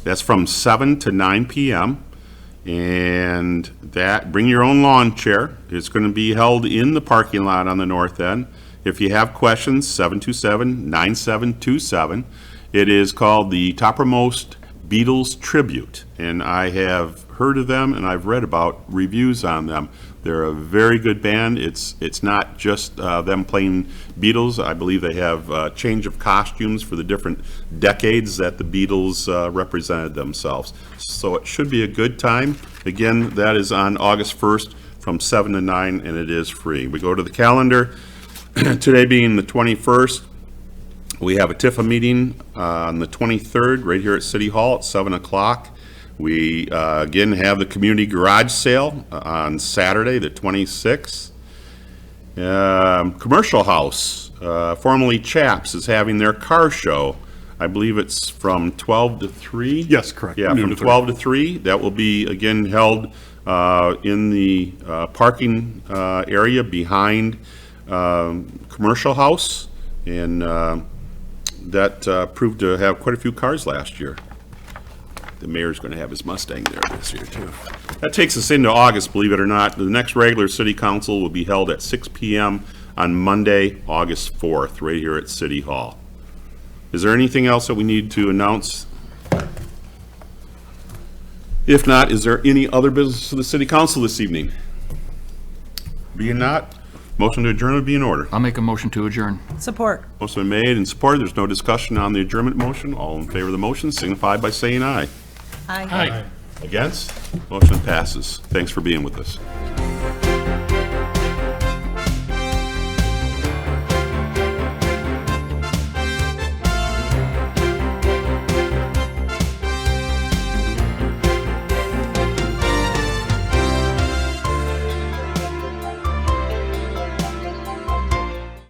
That's from 7 to 9 p.m. And that, bring your own lawn chair. It's going to be held in the parking lot on the north end. If you have questions, 727-9727. It is called the Toppermost Beatles Tribute. And I have heard of them and I've read about reviews on them. They're a very good band. It's not just them playing Beatles. I believe they have change of costumes for the different decades that the Beatles represented themselves. So it should be a good time. Again, that is on August 1st from 7 to 9, and it is free. We go to the calendar. Today being the 21st, we have a TIFA meeting on the 23rd right here at City Hall at 7 o'clock. We again have the community garage sale on Saturday, the 26th. Commercial House, formerly Chaps, is having their car show. I believe it's from 12 to 3. Yes, correct. Yeah, from 12 to 3. That will be again held in the parking area behind Commercial House, and that proved to have quite a few cars last year. The mayor's going to have his Mustang there this year, too. That takes us into August, believe it or not. The next regular city council will be held at 6 p.m. on Monday, August 4th, right here at City Hall. Is there anything else that we need to announce? If not, is there any other business for the city council this evening? Being not, motion to adjourn would be in order. I'll make a motion to adjourn. Support. Motion been made and supported. There's no discussion on the adjournment motion. All in favor of the motion signify by saying aye. Aye. Against? Motion passes. Thanks for being with us.